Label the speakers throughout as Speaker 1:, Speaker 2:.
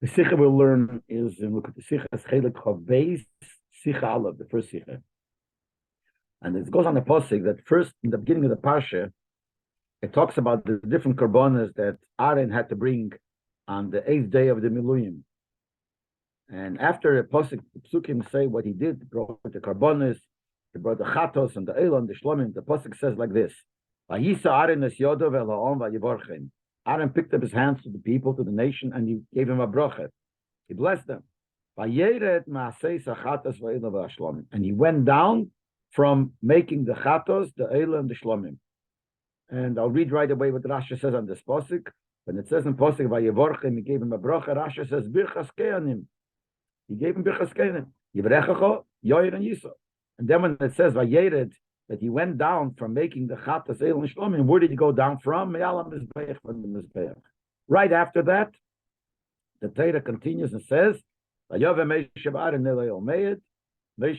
Speaker 1: The Sikha we'll learn is, and look at the Sikha as Chelik Chav Sikha Aleph, the first Sikha. And it goes on the Posik that first, in the beginning of the Parsha, it talks about the different korbanos that Aaron had to bring on the 8th day of the Miluyim. And after the Posik, the Psukim say what he did, he brought the korbanos, he brought the Chatos and the Elon, the Shlomim. The Posik says like this: Vayisa Aaron es Yodov el ha'om vayivorchen. Aaron picked up his hands to the people, to the nation, and he gave him a bracha. He blessed them. And he went down from making the chatos, the eila, and the shlomim. And I'll read right away what Rashi says on this posik. When it says in posik, Vayevorchem, he gave him a bracha, Rashi says, Birchas keanim. He gave him Birchas keanim. Yivrechacho, Yoyer, and Yisro. And then when it says, Vayered, that he went down from making the chatos, eila, and shlomim, where did he go down from? Me'alam Mizbeach, from the Mizbeach. Right after that, the Torah continues and says, Moshe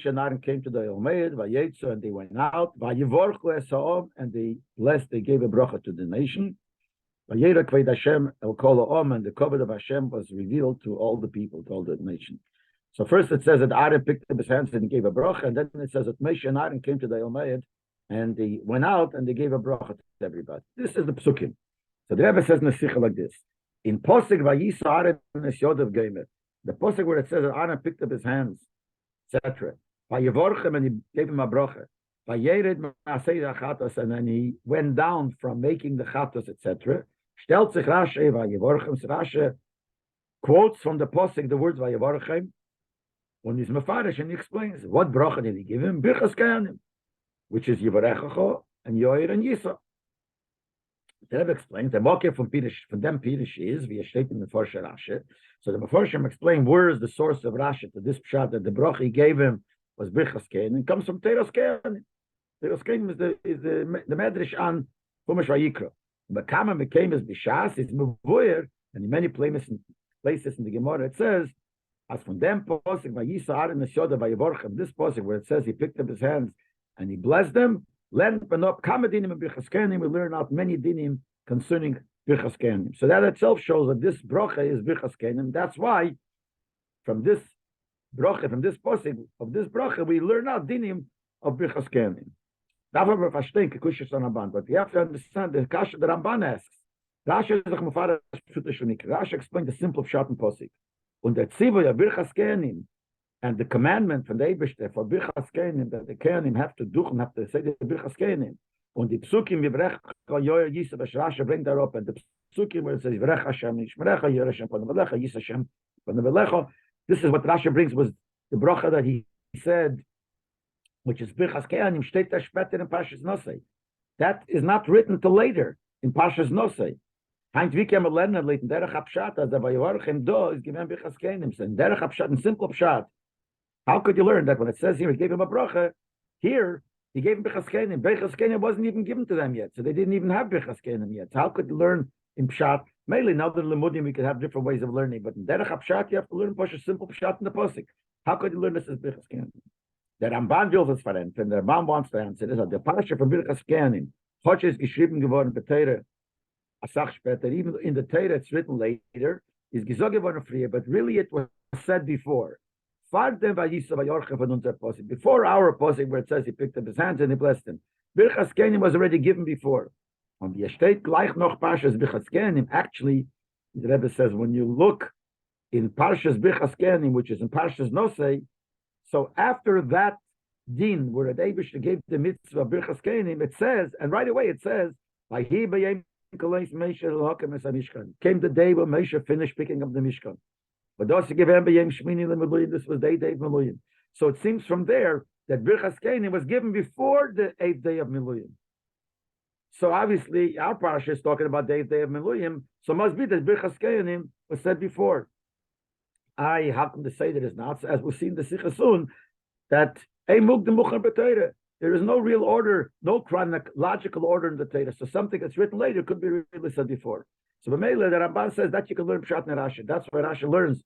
Speaker 1: and Aaron came to the Omeid, Vayetzu, and they went out, Vayivorchu esaom, and they blessed, they gave a bracha to the nation. Vayera kved Hashem el kol ha'om, and the covenant of Hashem was revealed to all the people, to all the nation. So first it says that Aaron picked up his hands and gave a bracha, and then it says that Moshe and Aaron came to the Omeid, and they went out and they gave a bracha to everybody. This is the psukim. So the Rebbe says in the Sikha like this: in Posik Vayisa Aaron es Yodav Geimer, the Posik where it says that Aaron picked up his hands, etc. Vayevorchem, and he gave him a bracha. Vayered ma'asei chatos, and then he went down from making the chatos, etc. Stellt sich Rashi Vayevorchem. Rashi quotes from the posik the words Vayevorchem, when he's mefarish, and he explains what bracha did he give him? Birchas keanim, which is Yivarechacho and Yoyer and Yisa. The Rebbe explains the Mokeh from them Pirish is via state in the Mefarshim Rashi. So the Mefarshim explain where is the source of Rashi to this pshat that the bracha he gave him was Birchas keanim, and comes from Teras keanim. Teras keanim is the medrash on Chumash Vayikra. But Kama became as Bishas is Mevuyer, and in many places in the Gemara it says, as from them posik Vayisa Aaron es Yodav Vayevorchem, this posik where it says he picked up his hands and he blessed them. Learn up Kama dinim and Birchas keanim. We learn out many dinim concerning Birchas keanim. So that itself shows that this bracha is Birchas keanim. That's why from this bracha, from this posik of this bracha, we learn out dinim of Birchas keanim. But we have to understand the kasha the Ramban asks. Rashi explained the simple pshat and posik. Und der Tzivu ya Birchas keanim, and the commandment from the Eibishter for Birchas keanim, that the keanim have to do and have to say the Birchas keanim. Und die Psukim Yivrech Yoyer Yisa, Rashi bring that up, and the Psukim where it says Yivrech Hashem Yishmerecha Yer Hashem Panavalecha Yisa Hashem Panavalecha. This is what Rashi brings was the bracha that he said, which is Birchas keanim steht da später in Parshas Nosei. That is not written till later in Parshas Nosei. Heint wie kann man lernen leten derech Pshat, as der Vayevorchem do is given Birchas keanim, and derech Pshat in simple Pshat. How could you learn that when it says here he gave him a bracha? Here he gave him Birchas keanim. Birchas keanim wasn't even given to them yet, so they didn't even have Birchas keanim yet. So how could you learn in Pshat? Mainly now that Lemudim we could have different ways of learning, but in derech Pshat you have to learn a simple Pshat in the posik. How could you learn this as Birchas keanim? The Ramban will das verwenden, and the Ramban wants to answer this. The Parasha from Birchas keanim, Hoch ist geschrieben geworden bei Teire, a Sach später, even in the Teire it's written later, is gesagt geworden früher, but really it was said before. Before our posik where it says he picked up his hands and he blessed him. Birchas keanim was already given before. On the estate gleich noch Parshas Birchas keanim, actually, the Rebbe says when you look in Parshas Birchas keanim, which is in Parshas Nosei, so after that din where the Eibishter gave the mitzvah Birchas keanim, it says, and right away it says, came the day when Moshe finished picking up the Mishkan. But Shmini, this was the 8th day of Miluyim. So it seems from there that Birchas keanim was given before the 8th day of Miluyim. So obviously our parasha is talking about the 8th day of Miluyim, so it must be that Birchas keanim was said before. I happen to say that it's not, as we'll see in the Sikha soon, that there is no real order, no chronological order in the Torah. So something that's written later could be really said before. So B'meila, the Ramban says that you can learn Pshat and Rashi. That's why Rashi learns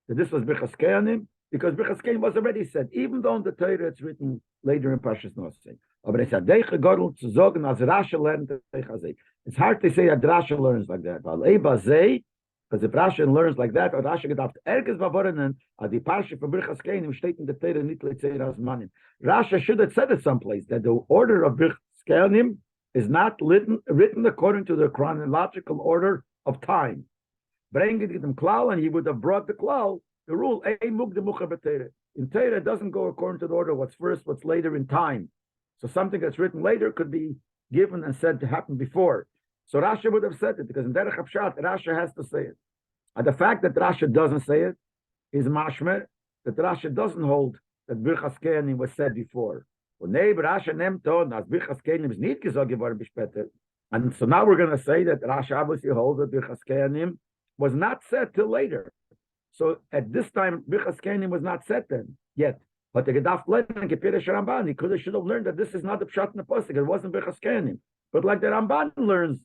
Speaker 1: that this was Birchas keanim, because Birchas keanim was already said, even though in the Torah it's written later in Parshas Nosei. Aber it's hard to say that Rashi learns like that. Leib Because if Rashi learns like that, or Rashi gedacht, erges vavorenen, the parsha for Birchas Kenim steht in the Torah nicht leitzeras manim. Rashi should have said it someplace that the order of Birchas Kenim is not written according to the chronological order of time. Bring it them klal, and he would have brought the klal, the rule. In Torah, it doesn't go according to the order. What's first, what's later in time. So something that's written later could be given and said to happen before. So Rashi would have said it because in Derech Hapshat, Rashi has to say it. And the fact that Rashi doesn't say it is mashmer that Rashi doesn't hold that Birchas Kenim was said before. Und Leib Rashi nimmt on as Birchas Kenim is nicht gesagt geworden bis später. And so now we're going to say that Rashi obviously holds that Birchas Kenim was not said till later. So at this time, Birchas Kenim was not said then yet. But the Gedaf Lenin Kepirish Ramban, he should have learned that this is not the Pshat and the Pasuk. It wasn't Birchas Kenim. But like the Ramban learns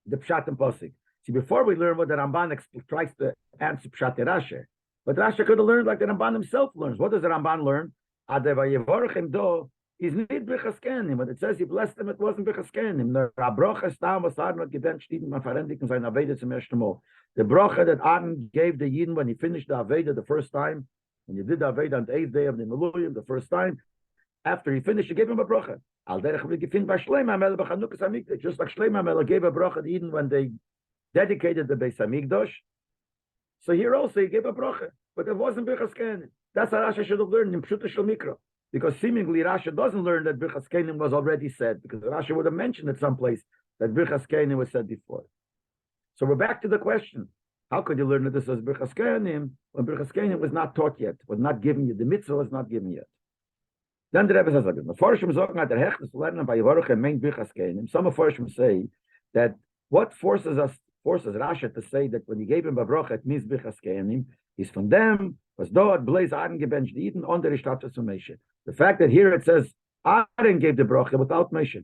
Speaker 1: the Pshat and Pasuk. See, before we learn what the Ramban tries to answer Pshat Rashi, but Rashi could have learned like the Ramban himself learns. What does the Ramban learn? Is not Birchas Kenim, but it says he blessed them, it wasn't Birchas Kenim. The Brocha Stam was not given, Stiden Mafarendik and sein Aveda zum ersten Mal. The Brocha that Aaron gave the Yidden when he finished the Aveda the first time, when he did the Aveda on the 8th day of the Miluyim the first time, after he finished, he gave him a Brocha. Just like Shlomo Melech gave a Brocha to Yidden when they dedicated the Beis Hamikdash. So here also he gave a Brocha, but it wasn't Birchas Kenim. That's how Rashi should have learned in Pshuta Shel Mikra. Because seemingly Rashi doesn't learn that Birchas Kenim was already said, because Rashi would have mentioned it someplace that Birchas Kenim was said before. So we're back to the question. How could you learn that this was Birchas Kenim when Birchas Kenim was not taught yet, was not given yet, the mitzvah was not given yet? Then the Rebbe says like this. Some of Forshim say that what forces Rashi to say that when he gave him a bracha, it means Birchas Kenim, is from them, was dort, Blaze Aaron gebencht Eden, under the status of Moshe. The fact that here it says Aaron gave the bracha without Moshe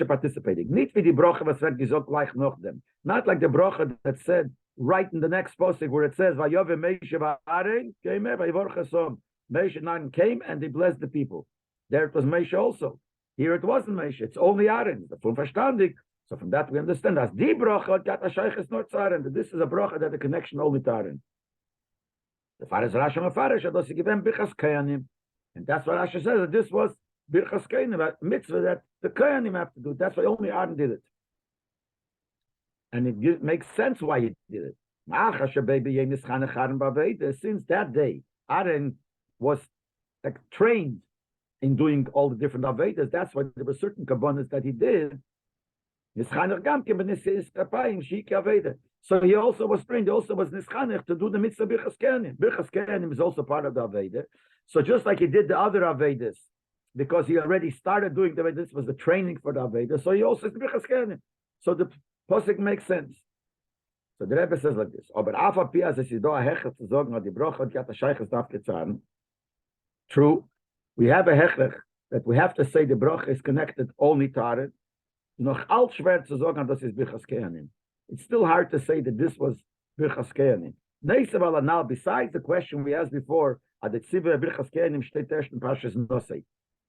Speaker 1: participating. Nicht wie die bracha was wird gesagt gleich noch dem. Not like the bracha that said right in the next posting where it says Vayove Moshe va'Aaron came vayivorach som. Moshe and Aaron came and they blessed the people. There it was Moshe also. Here it wasn't Moshe. It's only Aaron. The full verstandig. So from that we understand as die bracha got a shayches not to Aaron. This is a bracha that the connection only to Aaron. The Faris Rashi Mefarish that he given Birchas Kenim. And that's what Rashi says, that this was Birchas Kenim, a mitzvah that the Kenim have to do. That's why only Aaron did it. And it makes sense why he did it. Since that day, Aaron was like trained in doing all the different Avedas. That's why there were certain kabbanas that he did. So he also was trained, he also was nischanech to do the mitzvah Birchas Kenim. Birchas Kenim is also part of the Aveda. So just like he did the other Avedas, because he already started doing the Aveda, this was the training for the Aveda, so he also is Birchas Kenim. So the posuk makes sense. So the Rebbe says like this, true, we have a hechlech that we have to say the bracha is connected only to Aaron. Noch alt schwer zu sagen, das ist Birchas Kenim. It's still hard to say that this was Birchas Kenim. Now, besides the question we asked before, that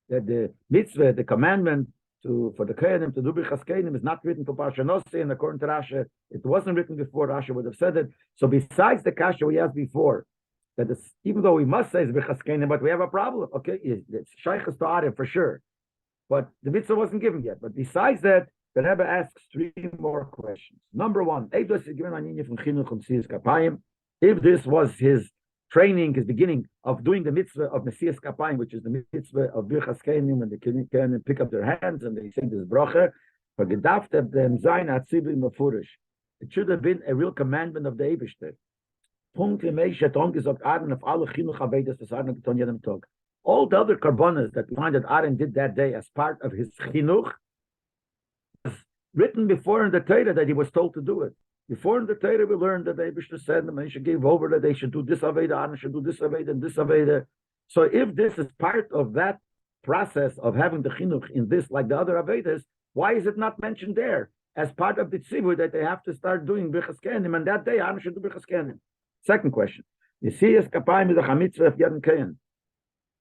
Speaker 1: the mitzvah, the commandment for the Kenim to do Birchas Kenim is not written for Parsha Nosei, and according to Rashi, it wasn't written before. Rashi would have said it. So besides the kasha we asked before, that it's, even though we must say it's Birchas Kenim, but we have a problem. Okay, it's shaychus to Aaron for sure, but the mitzvah wasn't given yet. But besides that, the Rebbe asks 3 more questions. Number 1, if this was his training, his beginning of doing the mitzvah of Mesias Kapayim, which is the mitzvah of Birchas Kenim, when the Kenim pick up their hands and they say this bracha, it should have been a real commandment of the Eibishter. All the other karbonas that we find that Aaron did that day as part of his chinuch, written before in the Torah that he was told to do it. Before in the Torah we learned that the Eibishter said the Moshe gave over that they should do this Aveda, Aaron should do this Aveda and this Aveda. So if this is part of that process of having the chinuch in this like the other Avedas, why is it not mentioned there as part of the tzivur that they have to start doing Birchas Kenim, and that day Aaron should do Birchas Kenim? Second question. Nesias Kapayim is a mitzvah of Yadin Kayan.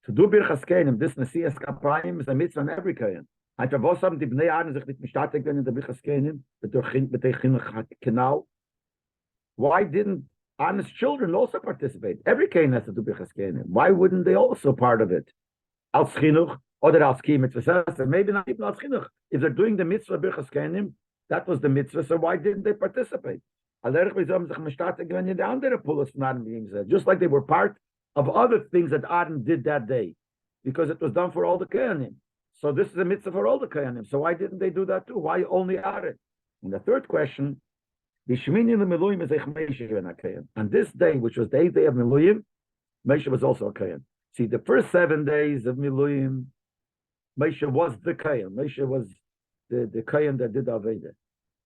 Speaker 1: To do Birchas Kenim, this Nesias Kapayim is a mitzvah on every Kayan. Einfach was haben die Bnei Aaron sich nicht bestätigt in der Birchas Kenim, mit der Chinuch Kenal. Why didn't honest children also participate? Every Kain has to do Birchas Kehanim. Why wouldn't they also part of it? Als Chinuch, or als Ki mitzvah, maybe not even als Chinuch. If they're doing the mitzvah Birchas Kehanim, that was the mitzvah, so why didn't they participate? Just like they were part of other things that Aaron did that day, because it was done for all the Kehanim. So this is a mitzvah for all the Kehanim. So why didn't they do that too? Why only Aaron? And the third question, the Shmini Miluim is on this day, which was the 8th day of Miluim, Moshe was also a Kehan. See, the first 7 days of Miluim, Moshe was the Kehan. Moshe was the Kehan that did Aveda.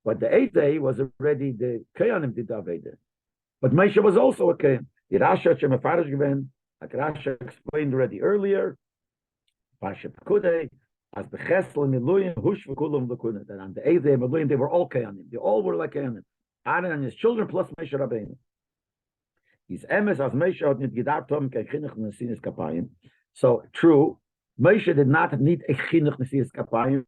Speaker 1: But the 8th day was already the Kehanim did Aveda. But Moshe was also a Kehan. The Rasha Shemafarish given, like Rasha explained already earlier, Pasha Pekudei, as the Chesel Miluim, Hush V'Kulam L'Kunet. And on the 8th day of Miluim, they were all Kehanim. They all were like Kehanim. Aaron and his children plus Moshe Rabbeinu. His emes as Moshe had nit gedacht haben kein chinuch nesias kapayim. So true, Moshe did not need a chinuch nesias kapayim.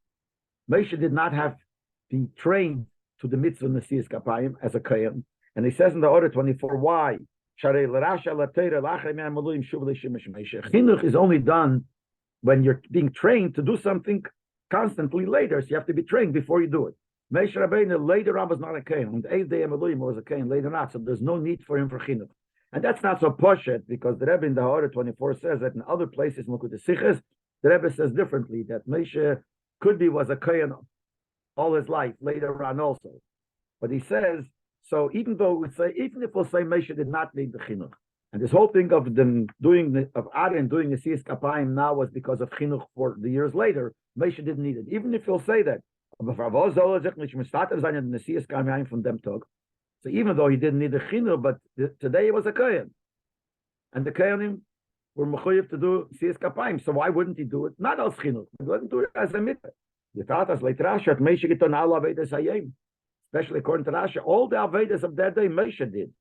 Speaker 1: Moshe did not have been trained to the mitzvah nesias kapayim as a kohen. And he says in the order 24, why? Chinuch is only done when you're being trained to do something constantly later. So you have to be trained before you do it. Moshe Rabbeinu later on was not a kohen. On the 8th day of Miluim was a kohen, later not. So there's no need for him for chinuch. And that's not so poshet, because the Rebbe in the Order 24 says that in other places, in the Siches, the Rebbe says differently, that Moshe was a kohen all his life, later on also. But he says, so even if we'll say Moshe did not need the chinuch, and this whole thing of them of Aaron doing the Siyas Kapayim now was because of chinuch for the years later, Moshe didn't need it. Even if you'll say that, so even though he didn't need the chinuch, but today he was a kohen, and the kohenim were mechuyev to do siyas kapayim. So why wouldn't he do it? Not as chinuch. He wouldn't do it as a mitzvah. The Tatas like Rashi at Moshe giton al avedas hayim. Especially according to Rashi, all the avedas of that day Moshe did.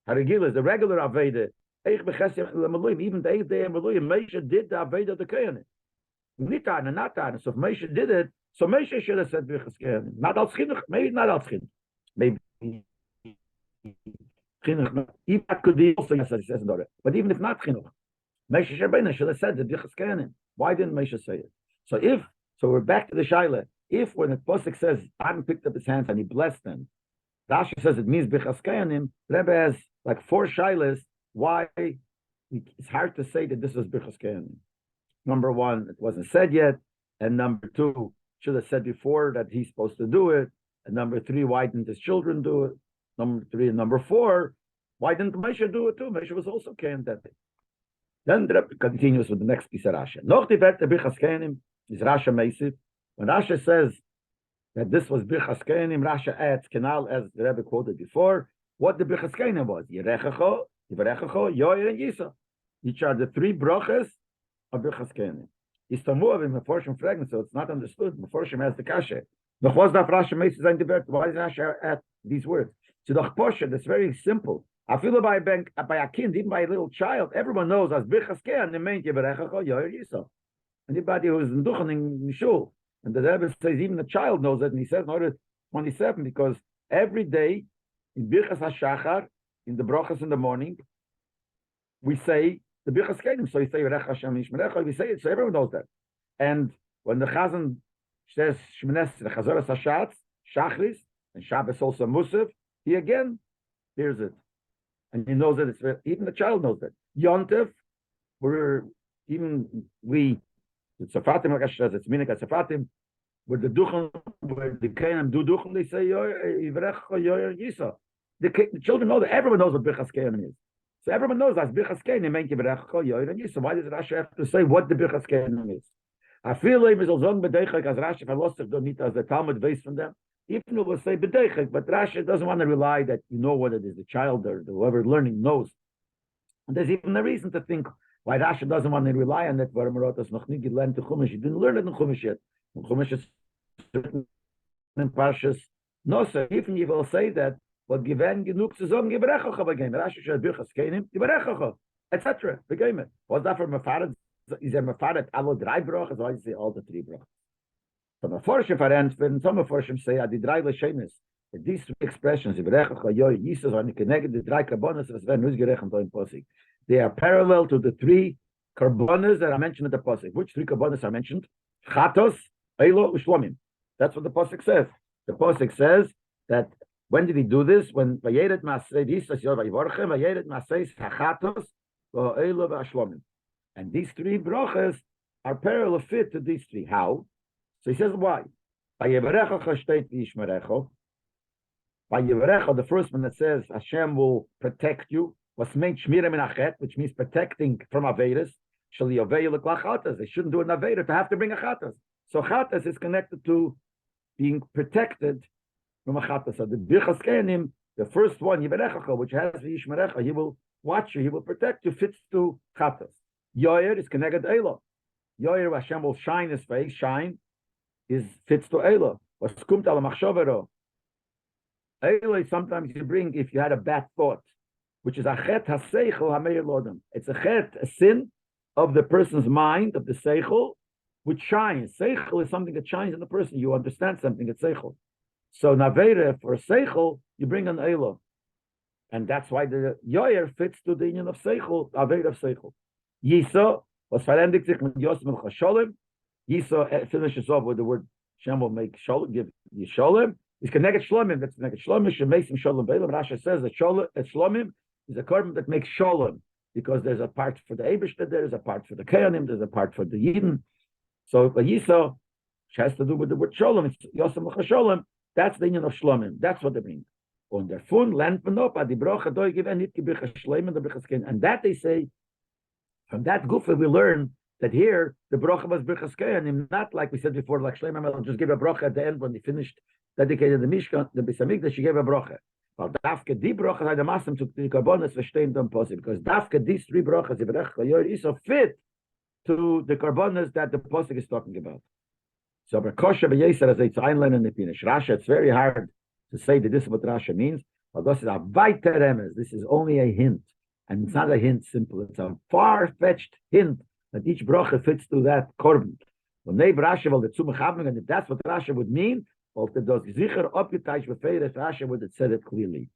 Speaker 1: Harigil is the regular aveda. Even the 8th day of Miluim, Moshe did the aveda of the kohenim. Nitan, not Tana. So if Moshe did it, so Moshe should have said Birchas Kehanim. Not als chinuch, maybe not als chinuch. Maybe chinuch, even that could be also, as he says in the Torah. But even if not chinuch, Moshe Rabbeinu should have said the Birchas Kehanim. Why didn't Moshe say it? So we're back to the Shaila. If when the Pasuk says Aaron picked up his hands and he blessed them, Rashi says it means Birchas Kehanim. The Rebbe has like 4 Shailas why it's hard to say that this was Birchas Kehanim. Number 1, it wasn't said yet, and number 2, should have said before that he's supposed to do it, and number 3, why didn't his children do it? Number 3 and number 4, why didn't Moshe do it too? Moshe was also Kehan that day. Then the Rebbe continues with the next piece of Rashi. Noch die Werte Birchas Kehanim is Rashi Meisiv. When Rashi says that this was Birchas Kehanim, Rashi adds Kenal, as the Rebbe quoted before, what the Birchas Kehanim was. Yerechacho, Yivarechacho, Yoyer, and Yisa. Which are the 3 brachas of Birchas Kehanim. It's to move in Meforshim fragrance, so it's not understood. Meforshim has the kasha. Why does Rashi add these words? So the Posha, that's very simple. I feel by a kid, even by a little child, everyone knows as Birchas Kehanim means Yivarechacho, Yoyer, Yisa. Anybody who's in Duchen in Shul, and the Rebbe says even the child knows it, and he says in order 27, because every day in Birchas HaShachar, in the brachas in the morning, we say the Birchas Kehanim. So we say Yerech Hashem Yishmerecha, we say it, so everyone knows that. And when the Chazan says Shmini, the Chazoras Hashatz, Shachris, and Shabbos also Musaf, he again hears it. And he knows that it's, even the child knows that. Yontev, it's Safatim, like I said, it's Minik Safatim, where the Kehanim do Duchen, they say Yivrech Yoyer Yisa. The children know that everyone knows what Birchas Kehanim is. So everyone knows that Birchas Kehanim means Yivrech Yoyer Yisa. Why does Rashi have to say what the Birchas Kehanim is? I feel like Mizalzon B'deichek as Rashi Falosif don't need as the Talmud based from them. Even though we'll say B'deichek, but Rashi doesn't want to rely that you know what it is. The child or whoever learning knows. And there's even a reason to think why Rashi doesn't want to rely on that. He didn't learn it in Chumash yet. Chumash is certain in Parshas. No, sir. Even you will say that, but given genug zu sagen, Yivarechacha b'geim. Rashi should Birchas Kehanim, Yivarechacha, etc. B'geim. What's that for Mefaret? Is there Mefaret alle 3 brachas? Why do you say all the 3 brachas? Some Meforshim verrennt, when some Meforshim say, the 3 l'shenis, These three expressions, they are parallel to the three karbonas that are mentioned in the pasuk. Which three karbonas are mentioned? Chatos, Eilo, Ushlomim. That's what the pasuk says. The pasuk says that when did he do this? When Vayered Masei Disas Yor Vayivorchem, Vayered Masei Chatos, Eilo, Vashlomim. And these three brachas are parallel fit to these three. How? So he says why? By Yevarecha, the first one that says Hashem will protect you, was meant Shmira min achet, which means protecting from Avedas. They shouldn't do an Aveda to have to bring a Chatas. So Chatas is connected to being protected from a Chatas. So the Birchas Kenim, the first one, Yevarecha, which has the Yishmerecha, he will watch you, he will protect you, fits to Chatas. Yoyer is connected to Elo. Yoyer, Hashem will shine his face, fits to Elo. Was kumt ala machshavero. Elo, sometimes you bring, if you had a bad thought, which is a chet ha-seichel ha-meir lodem. It's a chet, a sin of the person's mind, of the seichel, which shines. Seichel is something that shines in the person. You understand something, it's seichel. So navere, for seichel, you bring an elo. And that's why the yoyer fits to the union of seichel, avere of seichel. Yiso, was verendigt sich mit Yosem el Chasholim. Yiso finishes off with the word Shem will make shalom, give you shalom. It's connected shlomim. That's connected shlomim. Shemesim shalom beilam. Rasha says that shlomim is a korban that makes shalom because there's a part for the Eibishter, there's a part for the Kehanim, there's a part for the Yidden. So Vayiso, which has to do with the word shalom. It's Yosem l'chasholem. That's the union of shlomim. That's what they mean. Und der Fun lernt man up, die Broche doi given nit gebrichas shleimen, the brichas ken. And that they say, from that gufa we learn that here the brocha was brichas kehanim, not like we said before, like Shleimer just gave a brocha at the end when he finished dedicated the Mishkan, the Bisamikdash, she gave a brocha. But dafke di brocha had the masam to the karbonas verstehen don't posit, because dafke these three brochas the berech koyor is so fit to the karbonas that the posik is talking about. So Berkosha beyeser as it's einlein in the finish. Rasha, it's very hard to say that this is what Rasha means. But this is a weiter emes. This is only a hint, and it's not a hint simple. It's a far-fetched hint that each brocha fits to that korban. Well, Leib Rasha will the tzumach, and if that's what Rasha would mean, well, the does sicher abgeteicht befeiret, Rasha would have said it clearly.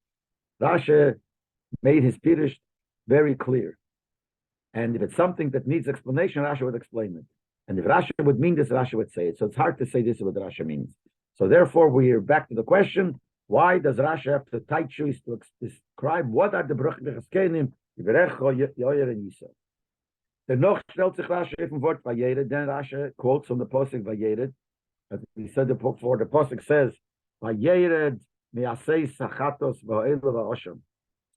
Speaker 1: Rasha made his pirush very clear, and if it's something that needs explanation, Rasha would explain it. And if Rasha would mean this, Rasha would say it. So it's hard to say this is what Rasha means. So therefore, we're back to the question: why does Rasha have to tight shoes to describe what are the brachas kenim, Yiverecho, Yoyer, and Yisa? The noch stellt sich Rasha even Wort Vayered. Then Rasha quotes from the posik Vayered. As we said before, the posik says Vayered me'asei sachatos va'elu va'osham.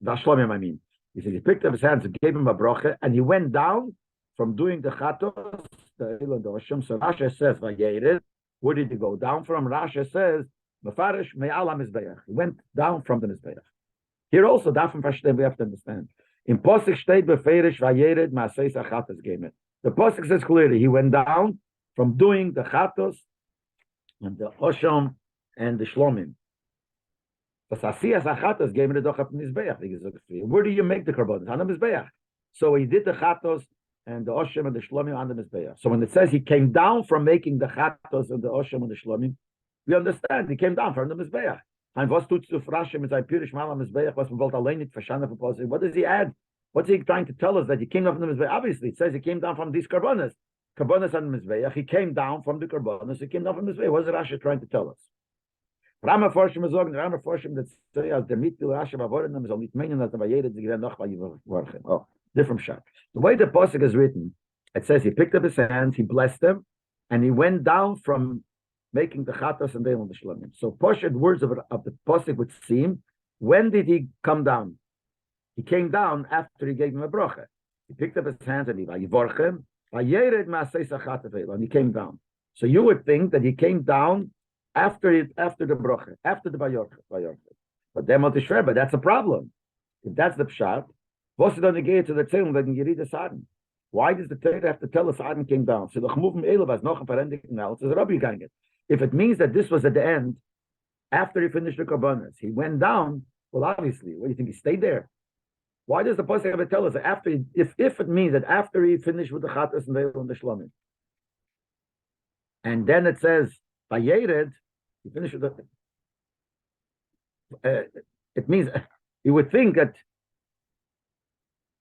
Speaker 1: Vashlomim, I mean. He said he picked up his hands and gave him a bracha, and he went down from doing the chatos, the elu and the osham. So Rasha says Vayered. Where did he go down from? Rasha says Mefarish me'ala mizbeach. He went down from the mizbeach. Here also, Dafim Fashdem, we have to understand. In Posik Shteit Beferish Vayered Maasei Sachatos Gemet. The Posik says clearly he went down from doing the Chatos and the Osham and the Shlomim. But Asiyas Sachatos Gemet the Doch Mizbeach. Where do you make the Karbonis? On the Mizbeach. So he did the Chatos and the Osham and the Shlomim on the Mizbeach. So when it says he came down from making the Chatos and the Osham and the Shlomim, we understand he came down from the Mizbeach. And what does he add? What's he trying to tell us that he came down from the Mizbeach? Obviously, it says he came down from these karbonas. Karbonas on the Mizbeach. He came down from the karbonas. He came down from the Mizbeach. What is Rashi trying to tell us? Rama Forshim is talking. Rama Forshim that say as the mitzvah Rashi bavorim is only meaning that the Vayered is given noch by Yivorchem. Oh, different shot. The way the pasuk is written, it says he picked up his hands, he blessed them, and he went down from making the chatos and the shlomim. So Poshet words of the posuk would seem, when did he come down? He came down after he gave him a bracha. He picked up his hands and he vayivorchem, vayered maasei sachatos, and he came down. So you would think that he came down after the bracha, after the vayorchem. But then but that's a problem. If that's the pshat, what's it on the gate to the tzilum that you read the Satan? Why does the Torah have to tell us Satan came down? So the chmuvim elav noch a parendik now. It's a Rabbi gang it. If it means that this was at the end, after he finished the karbonas, he went down. Well, obviously, what do you think? He stayed there. Why does the pasuk ever tell us that after? If it means that after he finished with the chatas and the shlomim, and then it says Vayered, he finished with the. it means you would think that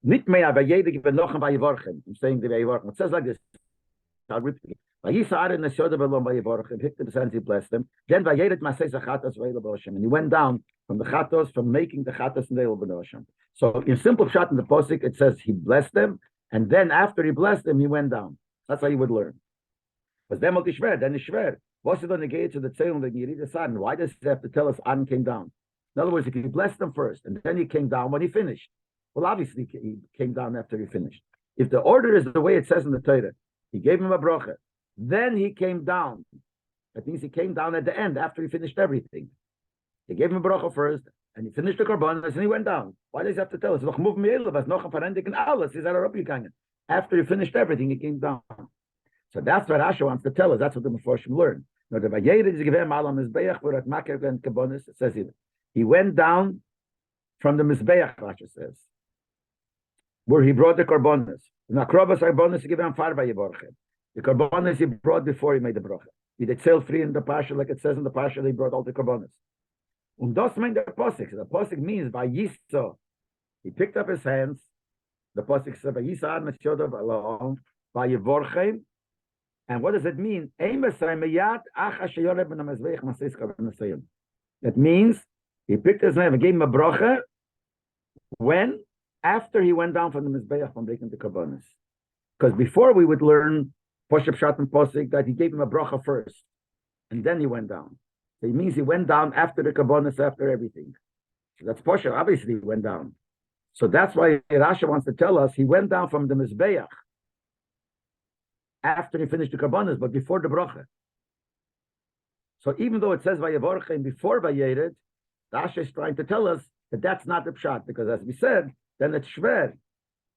Speaker 1: nit mehr bei jeder given noch bei Worchen. I'm saying the Worchen. It says like this. I'll repeat. Vayisar in the Shoda Belom by Yevorchim, picked the sense he blessed them. Then Vayedet Masei Chatos Veilaboshim, and he went down from the Chatos, from making the Chatos and Veilaboshim. So in simple shot in the Posik, it says he blessed them, and then after he blessed them, he went down. That's how you would learn. But then then the Shver. What's it on the gate to the Tzeilum that you read the Satan? Why does it have to tell us An came down? In other words, if he blessed them first, and then he came down when he finished. Well, obviously he came down after he finished. If the order is the way it says in the Torah, he gave him a bracha. Then he came down. That means he came down at the end after he finished everything. He gave him a bracha first, and he finished the korbanos, and he went down. Why does he have to tell us? After he finished everything, he came down. So that's what Rasha wants to tell us. That's what the Meforshim learned. It says here, he went down from the Mizbeach, Rasha says, where he brought the korbanos. The korbanos he brought before he made the bracha. He did sail free in the pasha, like it says in the pasha, he brought all the korbanos. Und das meint der Posik. The Posik means by Yiso. He picked up his hands. The Posik said by Yisa ad Meshodav alone by Yevorchem. And what does it mean? That means he picked his hand and gave him a bracha when? After he went down from the Mizbeach from making the korbanos. Because before we would learn Poshup Shat and Posik that he gave him a bracha first, and then he went down. So it means he went down after the korbanos, after everything. So that's Poshup. Obviously, he went down. So that's why Rasha wants to tell us he went down from the Mizbeach after he finished the korbanos, but before the bracha. So even though it says Vayevorchem before Vayered, Rasha is trying to tell us that that's not the pshat, because as we said, then it's shver.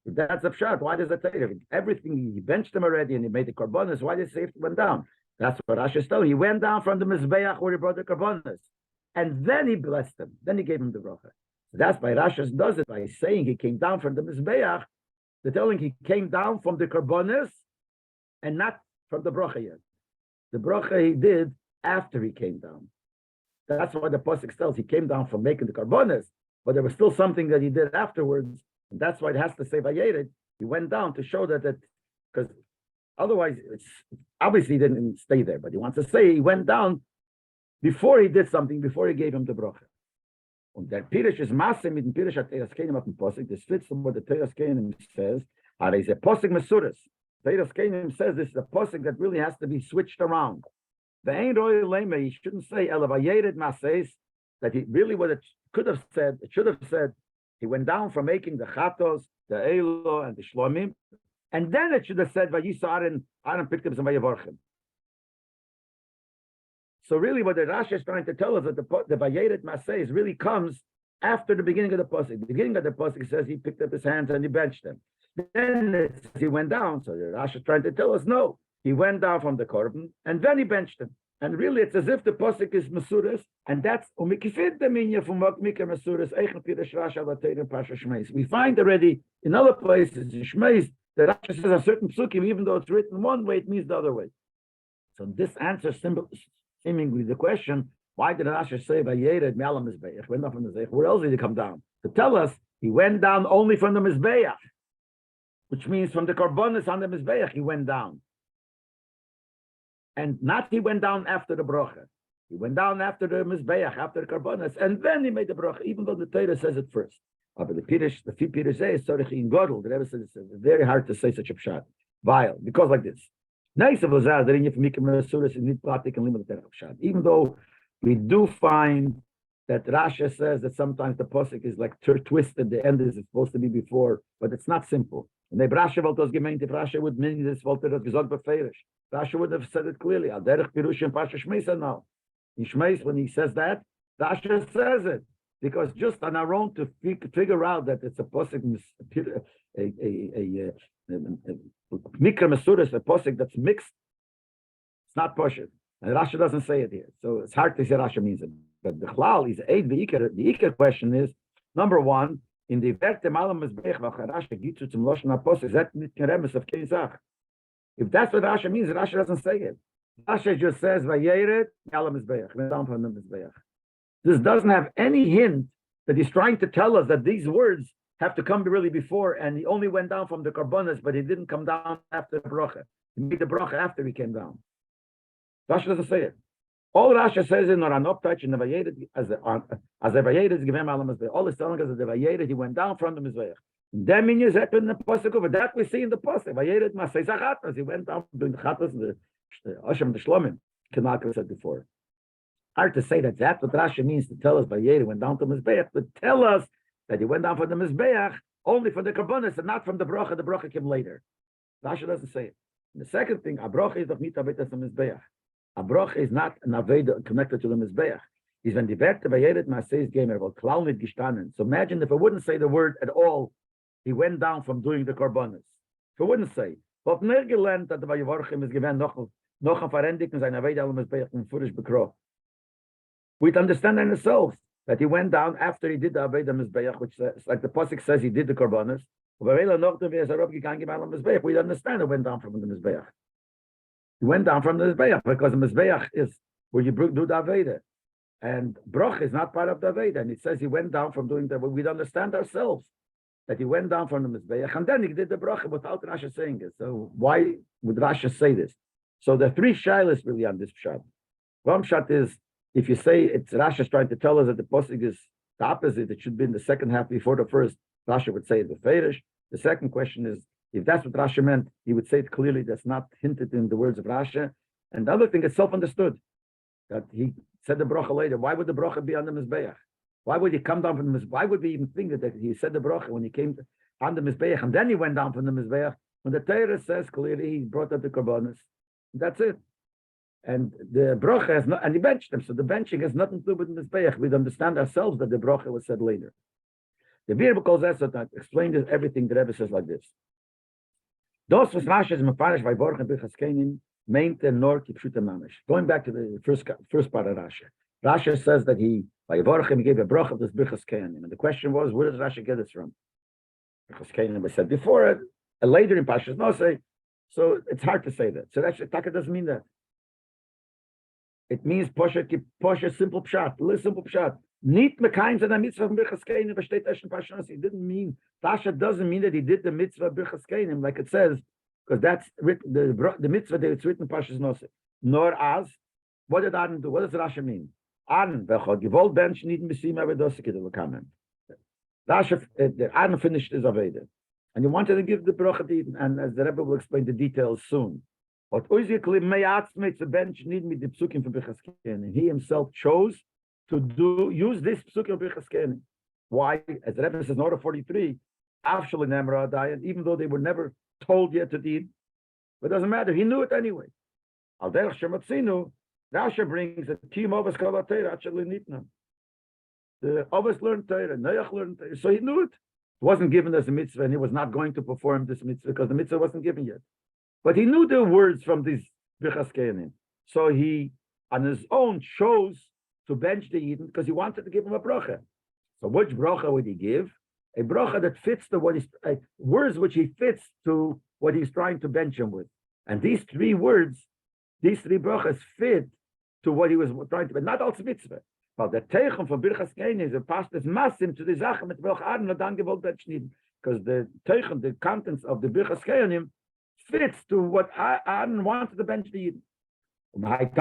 Speaker 1: If that's a pshat, why does it say everything? He benched him already and he made the korbanos. Why does it say it went down? That's what Rasha is telling. He went down from the mizbeach where he brought the korbanos, and then he blessed him. Then he gave him the bracha. So that's why Rasha does it by saying he came down from the mizbeach. They're telling he came down from the korbanos and not from the bracha yet. The bracha he did after he came down. That's why the pasuk tells he came down from making the korbanos, but there was still something that he did afterwards. And that's why it has to say Vayered. He went down to show that because otherwise it's obviously he didn't stay there, but he wants to say he went down before he did something, before he gave him the bracha. And der Pirish is massive mit dem Pirish hat Teras Kenim auf dem Posik. This fits from what the Teras Kenim says. Is a Posik Mesuras. Teras Kenim says this is a Posik that really has to be switched around. The Ein Roy Lema, he shouldn't say Ela Vayered Maseis, that he really what it could have said, it should have said, he went down from making the Chatos, the Elo, and the Shlomim, and then it should have said Vayisa Aaron picked up some Vayevorchem. So really what the Rashi is trying to tell us that the Vayered Maseis really comes after the beginning of the Pasuk. The beginning of the Pasuk says he picked up his hands and he benched them. Then it says he went down. So the Rashi is trying to tell us, no, he went down from the Korban and then he benched them. And really, it's as if the Pasuk is Mesuras, and that's Umikifid the Minya from Mikra Mesuras, Eichen Pirish Rasha Vaterim Pasha Shmeis. We find already in other places in Shmeis that Rasha says a certain psukim, even though it's written one way, it means the other way. So this answers seemingly the question: why did Rasha say Vayered Me'alam Mizbeach? Went up from the Zeich. Where else did he come down? To tell us he went down only from the Mizbeach, which means from the Korbanos on the Mizbeach he went down. And not he went down after the bracha. He went down after the mizbeach, after the korbanos, and then he made the bracha, even though the Torah says it first. But the few Pirish say it's sorry in Godel. The Rebbe says it's very hard to say such a pshat. Vile, because like this. Even though we do find that Rasha says that sometimes the posik is like twisted, the end is supposed to be before, but it's not simple. And if Rasha would mean this, Rasha would have said it clearly. Al derech pirush in Pasha Shmeisa now. In Shmeis, when he says that, Rasha says it. Because just on our own to figure out that it's a posik, mikra mesuras, a posik that's mixed, it's not poshet. And Rasha doesn't say it here. So it's hard to say Rasha means it. But the chlal is eid the ikar question is, number one, in the Verte Malam Mizbech Rasha Gitzu zum Loshon HaPosek, that nit keremes of kein Zach. If that's what Rasha means, Rasha doesn't say it. Rasha just says Vayered Malam Mizbech, went down from the Mizbech. This doesn't have any hint that he's trying to tell us that these words have to come really before, and he only went down from the karbonis, but he didn't come down after the bracha. He made the bracha after he came down. Rashi doesn't say it. All Rashi says in Noranoptach in the Vayered as the Vayered is given Alam Mizbeach. All is telling us that the Vayered he went down from the Mizbeach. Then in the pasuk over that we see in the pasuk Vayered Masei Zachatas. He went down doing the Chatas the Hashem the Shlomim. Kanaka said before. Hard to say that that's what Rashi means to tell us Vayered went down to Mizbeach, but tell us that he went down from the Mizbeach only from the Karbonis and not from the Bracha. The Bracha came later. Rashi doesn't say it. And the second thing, a Bracha is doch nicht Avedas Mizbeach. A Bracha is not an Aveda connected to the Mizbeach. Is when the Werte Vayered Masei Gamer will Klau nicht gestanden. So imagine if I wouldn't say the word at all, he went down from doing the Karbonis. If I wouldn't say, but never gelernt that the Vayevorchim is given noch ein Verendigung sein Aveda al Mizbeach in Furish Bekro. We'd understand in ourselves that he went down after he did the Aveda Mizbeach, which like the Pasuk says he did the Karbonis. We'd understand it went down from the Mizbeach. He went down from the Mizbeach because the Mizbeach is where you do the Aveda. And Broch is not part of the Aveda. And it says he went down from doing that. We'd understand ourselves that he went down from the Mizbeach and then he did the Broch without Rashi saying it. So why would Rashi say this? So there are three shilas really on this pshat. One pshat is, if you say it's Rashi trying to tell us that the Pasuk is the opposite, it should be in the second half before the first, Rashi would say the Ferish. The second question is, if that's what Rashi meant, he would say it clearly. That's not hinted in the words of Rashi. And the other thing is self-understood, that he said the bracha later. Why would the bracha be on the Mizbeach? Why would he come down from the Mizbeach? Why would we even think that he said the bracha when he came on the Mizbeach and then he went down from the Mizbeach? When the Torah says clearly he brought up the Karbonis. That's it. And the bracha has not, and he benched them. So the benching has nothing to do with the Mizbeach. We'd understand ourselves that the bracha was said later. The Bible calls that explained everything the Rebbe says like this. Those was Rashi is mefarish by Borch and Birchas Kenim meinte nor kipshuta mamish. Going back to the first part of Rashi. Rashi says that he by Borch he gave a bracha of this Birchas Kenim, and the question was, where does Rashi get this from? Birchas Kenim was said before it, and later in Pashas Nosei. So it's hard to say that. So actually, Taka doesn't mean that. It means posha simple pshat, simple pshat. Nicht mekayim zeh mitzvah from Birchas Kenim versteht in Pashas Nosei. It didn't mean Tasha doesn't mean that he did the mitzvah Birchas Kenim like it says, because that's written, the mitzvah that it's written Pashas Nosei. Nor as, what did Aaron do? What does Rashi mean? Aaron, gewollt bench nicht misim avedosike to kamen. Rashi, Aaron finished his aveda, and he wanted to give the bracha to Eden, and as the Rebbe will explain the details soon. But Uzikli meyatzmeit the bench need me the psukim for Birchas Kenim. He himself chose to use this psukim for Birchas Kenim. Why? As the Rebbe says in order 43, even though they were never told yet to do, but it doesn't matter. He knew it anyway. Al derech shematzinu, Rashi brings a team of us called Torah actually nitna. The others learned Torah, Noach learned Torah, so he knew it. It wasn't given as a mitzvah, and he was not going to perform this mitzvah because the mitzvah wasn't given yet. But he knew the words from these Birchas Kenim, so he on his own chose to bench the Eden because he wanted to give him a bracha. So which bracha would he give? A bracha that fits to what he's words which he fits to what he's trying to bench him with. And these three words, these three brachas fit to what he was trying to, but not als mitzvah. But the teichum from Birchas Kenim is a pastas masim to the zachen mit welch Aaron hat angewollt benchen, because the teichum, the contents of the Birchas Kenim fits to what Aaron wanted to bench the Eden. That's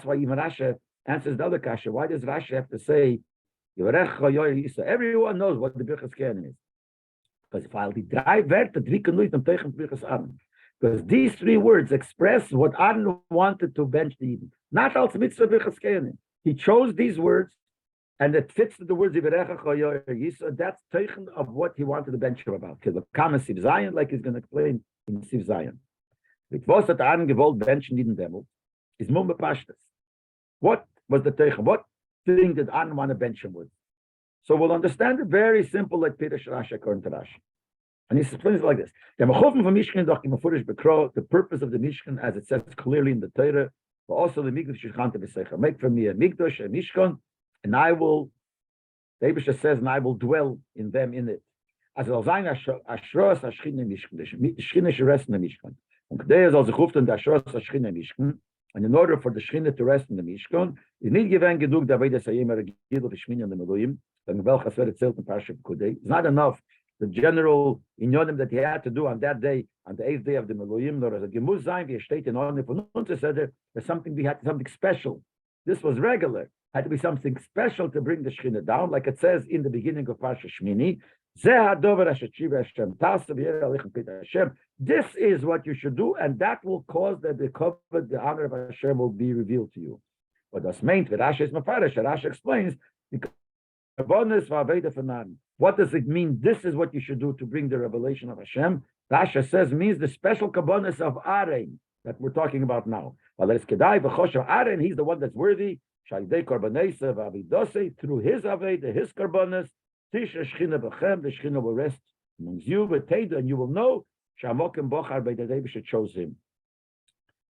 Speaker 1: why even Rashi answers the other kasha. Why does Rashi have to say everyone knows what the Birchas Kenim is? Because these three words express what Aaron wanted to bench the Eden. Not als mitzvah Birchas Kenim. He chose these words, and it fits to the words that's teichen of what he wanted to bench him about. Because the Kama Siv Zion, like he's going to explain in Siv Zion. Was that Aaron gewollt benchen Eden demo is mumbe pashtas. What was the teichen? What thing did Aaron want to bench him with? So we'll understand it very simple, like Peter Rashi according to Rashi. And he explains it like this: the purpose of the Mishkan, as it says clearly in the Torah, but also the Mikdash, make for me a Mikdash, a Mishkan, and I will. The Eibusha says, and I will dwell in them in it. As it will sein Ashros Ashchine Mishkan, the Shchine should rest in the Mishkan. And today is also Chuftan the Ashros Ashchine Mishkan. And in order for the Shechina to rest in the Mishkan, you need given gedug the Avodah Sayyim Regil of Shmini and the Meluim, and Bel Chaser itself in Parshat Kudei. It's not enough the general inyonim that he had to do on that day, on the 8th day of the Meluim, nor as a Gemuz Zayin, we state in Only for Nunta said there's something we had something special. This was regular. Had to be something special to bring the Shechina down, like it says in the beginning of Parshat Shmini. This is what you should do, and that will cause that the honor of Hashem will be revealed to you. But das meint, Rashi is mafarish. Rashi explains, what does it mean? This is what you should do to bring the revelation of Hashem. Rashi says means the special kabbonis of Aaron that we're talking about now. Aaron, he's the one that's worthy. Through his aveda, his kabbonis, the Shechina will rest amongst you, and you will know by the day we chose him.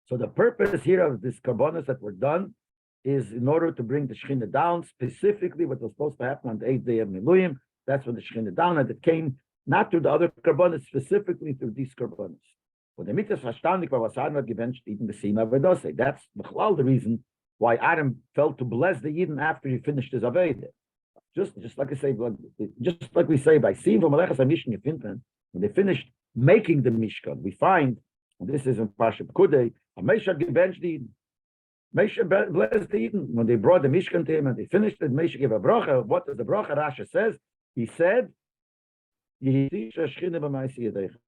Speaker 1: So the purpose here of this kabbonis that were done is in order to bring the Shechina down, specifically what was supposed to happen on the 8th day of Miluyim. That's when the Shechina down, and it came not through the other kabbonis, specifically through these kabbonis. When the mitzvah verstandig was Adam gewünscht, even the Sima Vedose. That's the reason why Adam felt to bless the Yidden after he finished his Aveda. Just like I say, just like we say by Sim from Malechas HaMishkan Yefinten, when they finished making the Mishkan, we find, and this is in Parshat Kudei, Mesha gewünscht the Yidden. Mesha blessed the Yidden. When they brought the Mishkan to him and they finished it, Mesha gave a bracha. What does the bracha Rashi says? He said, Yehi Shechina b'maisi yedeicha.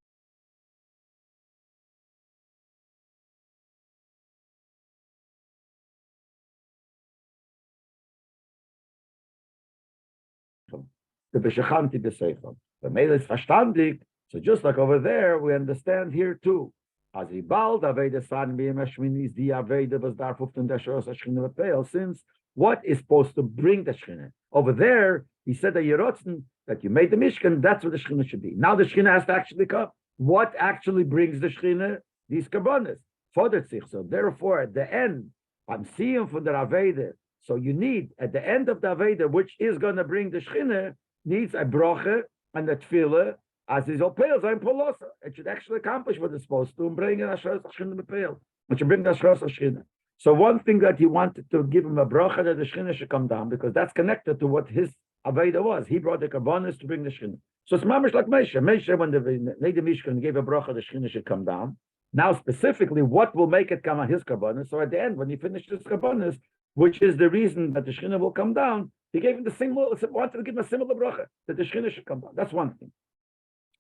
Speaker 1: The Beshachanti B'Seichel. The Mele is verstandig. So just like over there, we understand here too. As he bald Aveda San B'Yem Shmini is the Aveda was dar 15 Dasharos Shechina B'Peil. Since what is supposed to bring the Shechina over there, he said that Yerotzen that you made the Mishkan. That's what the Shechina should be. Now the Shechina has to actually come. What actually brings the Shechina? These kabbonis. Fordert sich. So therefore, at the end, I'm seeing from the Aveda. So you need at the end of the Aveda, which is going to bring the Shechina, needs a broche and a tefillah as is opel zayin polosa. It should actually accomplish what it's supposed to and bring an ashras Shechina b'peil. It should bring the ashras Shechina. So one thing that he wanted to give him a broche that the Shechina should come down because that's connected to what his aveda was. He brought the kabbonis to bring the Shechina. So it's mamish like Moshe. Moshe, when they made the Mishkan, gave a broche the Shechina should come down. Now specifically, what will make it come on his kabbonis? So at the end, when he finished his kabbonis, which is the reason that the Shechina will come down, he gave him the similar, wanted to give him a similar bracha, that the Shechina should come down. That's one thing.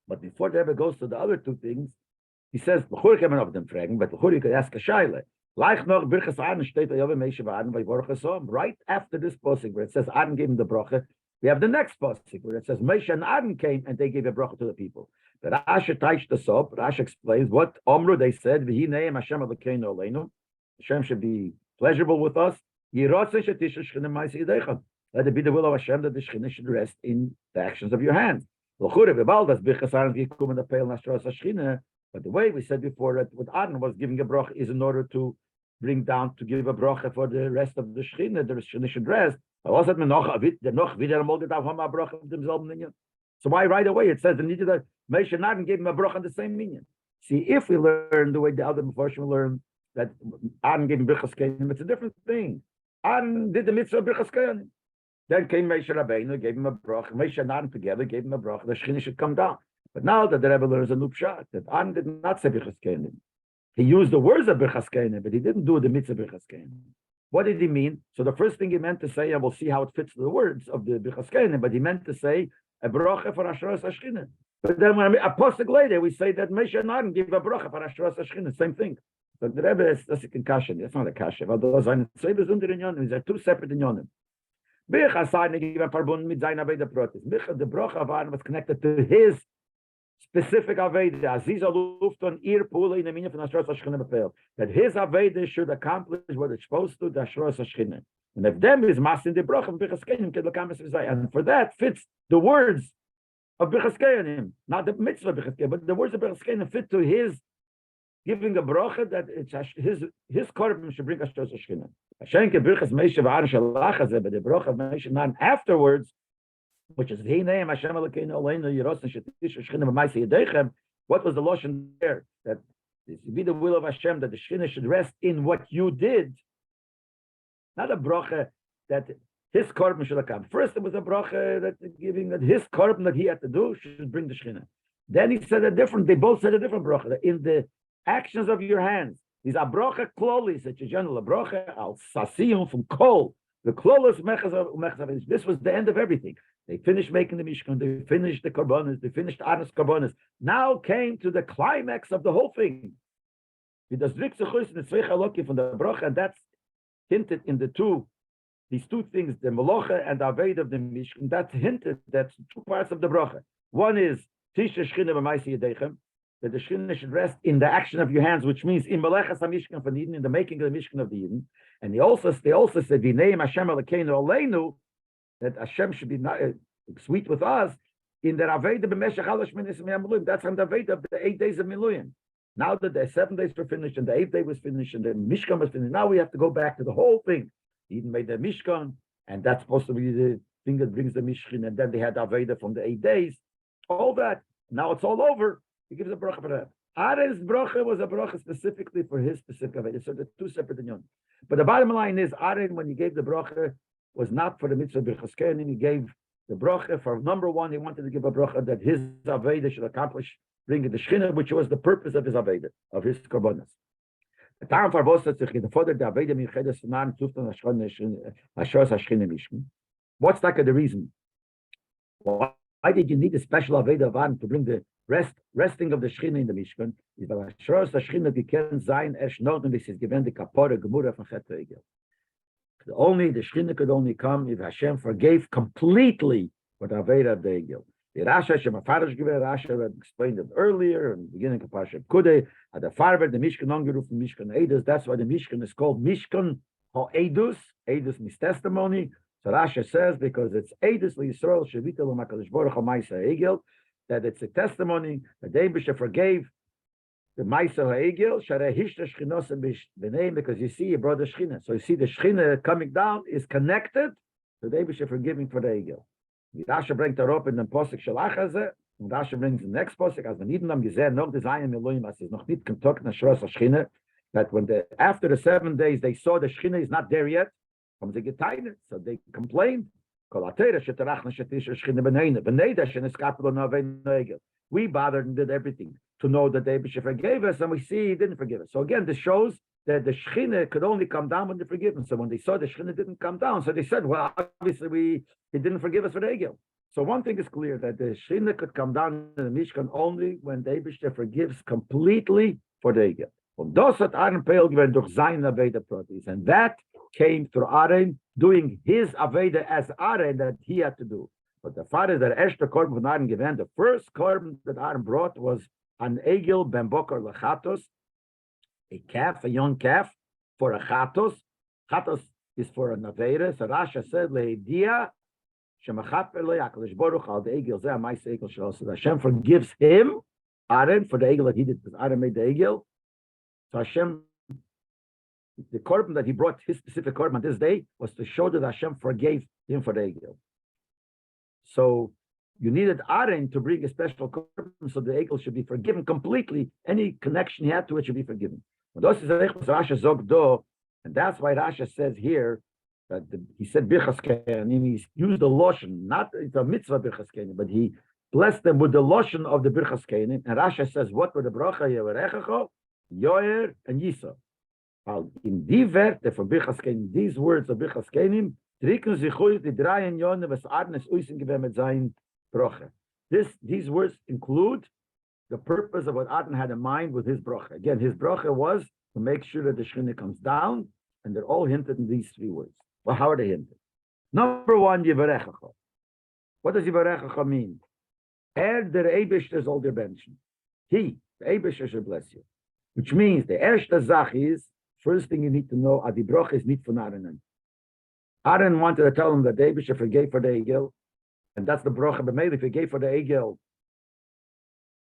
Speaker 1: But before the Rebbe goes to the other two things, he says, b'chur kemen of them fragen, but b'chur you could ask a shaila. Right after this posik where it says Adam gave him the bracha, we have the next posik where it says Moshe and Adam came and they gave a bracha to the people. The Rashi touched this up. Rashi explains what Omru they said, V'hi neim Hashem Elokeinu aleinu. Hashem should be pleasurable with us. Let it be the will of Hashem that the Shechina should rest in the actions of your hands. But the way we said before that what Adam was giving a bracha is in order to bring down, to give a bracha for the rest of the Shechina, the Shechina should rest. So why right away it says the need that Moshe and Adam gave him a bracha on the same minyan? See, if we learn the way the other Mepharshim will learn that Adam gave him brichas kenim, it's a different thing. Adam did the mitzvah of brichas kenim. Then came Moshe Rabbeinu, gave him a bracha. Moshe and Adam together gave him a bracha. The Shechina should come down. But now that the Rebbe learns a new pshat, that Adam did not say brichas kenim. He used the words of brichas kenim, but he didn't do the mitzvah brichas kenim. What did he mean? So the first thing he meant to say, and we'll see how it fits the words of the brichas kenim, but he meant to say a bracha for Ashras Shechina. But then when a postic later we say that Moshe and Aaron give a bracha for Ashras Shechina, same thing. But the Rebbe is that's a concussion. That's not a kasha. But those are two separate inyonim. The bracha of Aaron was connected to his specific aveda. That his aveda should accomplish what it's supposed to. The Ashras Shechina. And if them is masin the bracha of brichas kenim, and for that fits the words of brichas kenim, not the mitzvah brichas kenim, but the words of brichas kenim fit to his giving a bracha that it's his korban should bring Ashras Shechina. Hashem ke brichas Moshe v'Aaron shalach hazeh, but the bracha of Moshe and Aaron afterwards, which is V'hi neim Hashem Elokeinu aleinu yirosen shetish Shechina b'maaseh yedechem. What was the lashon there? That This would be the will of Hashem that the Shekhinah should rest in what you did, not a bracha that his korban should have come. First, it was a bracha that giving that his korban that he had to do should bring the Shekhinah. Then he said a different. They both said a different bracha in the actions of your hands. These are bracha klolis, such a general bracha al sasiyum from kol. The klolis mechaz. This was the end of everything. They finished making the mishkan. They finished the korbanos. They finished anas korbanos. Now came to the climax of the whole thing. It does from the bracha, and that's hinted in these two things, the Molocha and the Aved of the Mishkan. That's hinted, that's two parts of the bracha. One is Tisha Shechina B'maisi Yedechem, that the Shechina should rest in the action of your hands, which means in Melechas HaMishkan for Eden, in the making of the Mishkan of the Eden. And they also said, V'neim Hashem Elokeinu Aleinu, that Hashem should be sweet with us in the Aved B'meshach Halosh Minis Mi'amulim. That's from the Aved of the 8 days of Miluyim. Now that the 7 days were finished and the 8th day was finished and the Mishkan was finished, now we have to go back to the whole thing. Eden made the Mishkan, and that's supposed to be the thing that brings the Mishkan, and then they had Aveda from the 8 days. All that. Now it's all over. He gives a bracha for that. Aaron's bracha was a bracha specifically for his specific Aveda. So they're two separate inyan. But the bottom line is, Aaron, when he gave the bracha, was not for the mitzvah birchas kehanim. He gave the bracha for number one. He wanted to give a bracha that his Aveda should accomplish bringing the Shekhinah, which was the purpose of his Aveda, of his korbanos. The time for both such the father the Aveda Michedes Nan Tuftan Hashos Hashchina Mishkan. What's like the reason? Why did you need a special Aveda of Aaron to bring the resting of the Shekhinah in the Mishkan? Is that Hashos Hashchina became Zayin Esh Noten, this is given the Kapora Gemura from Chet Egel. Only the Shekhinah could only come if Hashem forgave completely what Aveda of the Egel. The Rasha Shemafarish Giver Rasha had explained it earlier in the beginning of Parshat Kudei. At the Farber, the Mishkan Ongeruf and Mishkan Eidus. That's why the Mishkan is called Mishkan Eidus. Eidus means testimony. So Rasha says because it's Eidus LeYisrael Shevita LeMakadosh Baruch Hu Ma'aseh Egel, that it's a testimony that the Eibusha forgave the Ma'aseh Egel. Sharei Hishta Shchinos B'nei, because you see you brought the Shechina. So you see the Shechina coming down is connected to the Eibusha forgiving for the Egel. Rasha brings her up in the Posik Shalachazeh, and Rasha brings the next Posik, as the Nidnam Gezeh, noch the Zayin Elohim, as is noch nicht kontakt na Shros HaShchina, that when after the 7 days, they saw the Shechina is not there yet, so they complained. We bothered and did everything to know that the Eibusha forgave us, and we see he didn't forgive us. So again, this shows that the Shechina could only come down when they forgive him. So when they saw the Shechina didn't come down, so they said, well, obviously he didn't forgive us for the Egel. So one thing is clear, that the Shechina could come down in the Mishkan only when the Eibusha forgives completely for the Egel. And that came through Aaron doing his Aveda as Aaron that he had to do. But the father that Eshter Korban von Aaron given, the first Korban that Aaron brought was an Egel ben Bokar lechatos, a calf, a young calf, for a chatos. Chatos is for a Aveda. So Rasha said, Le'edia, Shemachaper le'akalish Baruch al the Egel zeh ma'aseh Egel shelo. So Hashem forgives him, Aaron, for the Egel that he did, because Aaron made the Egel. So Hashem, the korban that he brought, his specific korban this day, was to show that Hashem forgave him for the Egel. So you needed Aaron to bring a special korban so the Egel should be forgiven completely. Any connection he had to it should be forgiven. And that's why Rasha says here that he said birchas kehanim. He used the loshon, not it's a mitzvah birchas kehanim, but he blessed them with the loshon of the birchas kehanim. And Rasha says, what were the bracha yevarechecho, yoer, and yisa? In die Werte von birchas kehanim, these words of birchas kehanim, tricken sich aus die drei Unionen, was Arnes uisen gewesen mit sein bracha. These words include the purpose of what Aaron had in mind with his bracha. Again, his bracha was to make sure that the Shekhinah comes down, and they're all hinted in these 3 words. Well, how are they hinted? Number 1, Yivarechacha. What does Yivarechacha mean? Der Eibishter soll dir benchen. He, the Eibishter, should bless you. Which means the erste Zach is, first thing you need to know, die bracha is nicht von Aaron. Aaron wanted to tell him that the Eibishter forgave for the Egel, and that's the bracha. But maybe if he gave for the Egel,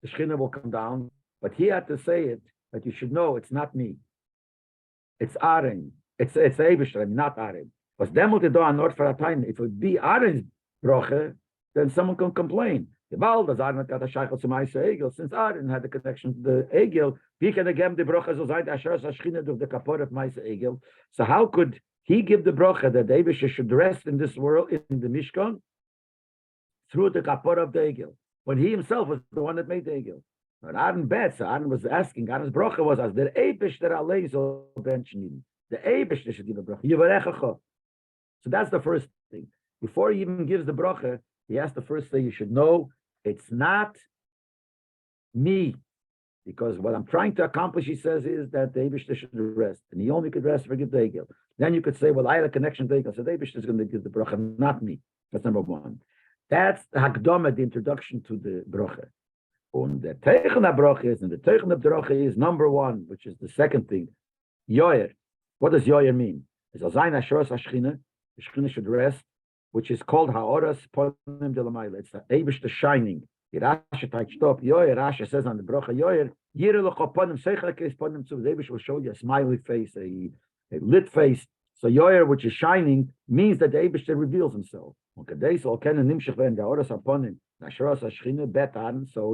Speaker 1: the Shekhinah will come down. But he had to say it, that you should know it's not me. It's Aaron. It's Eibishter, not Aaron. Because if it would be Aaron's bracha, then someone can complain. Gewalt, as Aaron got a shaykhel to Ma'aseh Egel, since Aaron had the connection to the Egel, he can again the bracha so zayin asher hashchina of the kapor of Ma'aseh Egel. So how could he give the bracha that the Eibusher should rest in this world, in the Mishkan, through the kapor of the Egel, when he himself was the one that made the Egel? But Aaron bet, so Aaron was asking, Aaron's bracha was as the Eibusher alei so ben shnin. The Eibusher should give a bracha. Yivarechacha. So that's the first thing. Before he even gives the bracha, he has to first say, you should know it's not me. Because what I'm trying to accomplish, he says, is that the Eibishter should rest. And he only could rest for give the Egel. Then you could say, well, I had a connection to the Egel. So the Eibishter is going to give the bracha, not me. That's number one. That's the Hakdama, the introduction to the bracha. And the Teichen HaBracha is, and the Teichen HaBracha is number one, which is the second thing. Yoyer. What does Yoyer mean? It's a Zayin Asheros HaShchina. The Shechina should rest, which is called Ha'oras Ponim de L'mayla. It's the Eibishter shining. Rashi touched up. Yoyer, Rashi says on the bracha, Yoyer, Yireh L'cho Ponim, Seichel Keis Ponim Tzu. The Eibishter will show you a smiley face, a lit face. So Yoyer, which is shining, means that the Eibishter reveals himself. So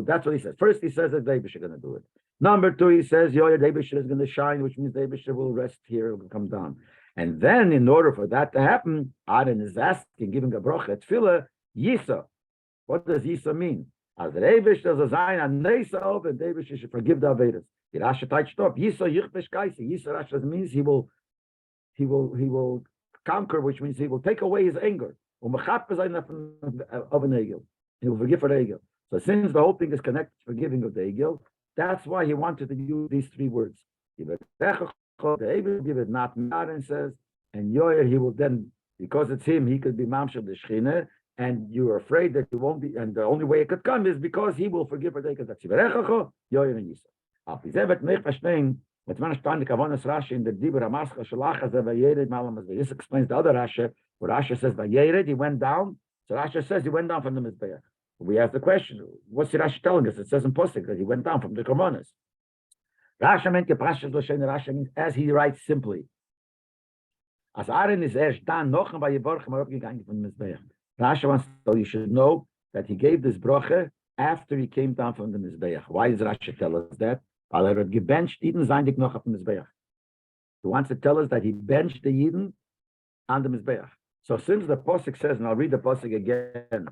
Speaker 1: that's what he says. First, he says that the Eibishter is going to do it. Number two, he says, Yoyer, the Eibishter is going to shine, which means the Eibishter will rest here, will come down. And then, in order for that to happen, Aaron is asking, giving a bracha, tefillah, Yisa. What does Yisa mean? As the Eibishter is a Zayin and Neisa, and the Eibishter should forgive the Avedas. Rashi touched up. Yisa yichbesh kaisi. Yisa Rashi means he will conquer, which means he will take away his anger. Of an Egel. He will forgive for the Egel. So since the whole thing is connected to forgiving of the Egel, that's why he wanted to use these three words. The Egel give it not Aaron says, and Yoyer, he will then, because it's him, he could be Mamsh of the Shechina, and you're afraid that you won't be, and the only way it could come is because he will forgive for the Egel. That's Yoyer and Yisa. But when the Kavanas Rashi in the Dibur Hamascha Shalach as Vayered Malam as this explains the other Rashi, where Rashi says Vayered, he went down. So Rashi says he went down from the Mizbeach. We ask the question, what's the Rashi telling us? It says in Postik that he went down from the Kavanas. Rashi meant Kepashas L'Shen. Rashi means as he writes simply. As Aaron is erst dann noch by Yevorchem abgegangen from the Mizbeach. Rashi wants to tell you should know that he gave this bracha after he came down from the Mizbeach. Why does Rashi tell us that? He wants to tell us that he benched the Yidden on the Mizbeach. So since the Posuk says, and I'll read the Posuk again,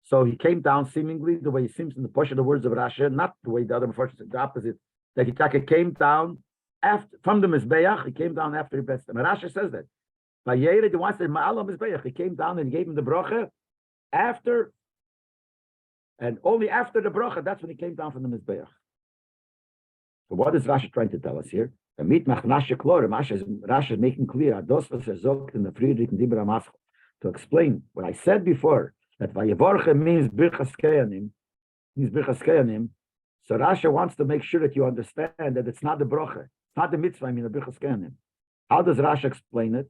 Speaker 1: so he came down seemingly the way he seems in the portion of the words of Rashi, not the way the other portions the opposite, that he came down after from the Mizbeach, he came down after he benched him. And Rashi says that. He wants to Ma'ala Mizbeach. He came down and he gave him the bracha after. And only after the bracha, that's when he came down from the Mizbeach. So what is Rashi trying to tell us here? Rashi is making clear to explain what I said before, that Vayevorche means Birchas Keyanim. So Rashi wants to make sure that you understand that it's not the bracha, it's not the mitzvah, I mean the Birchas Keyanim. How does Rashi explain it?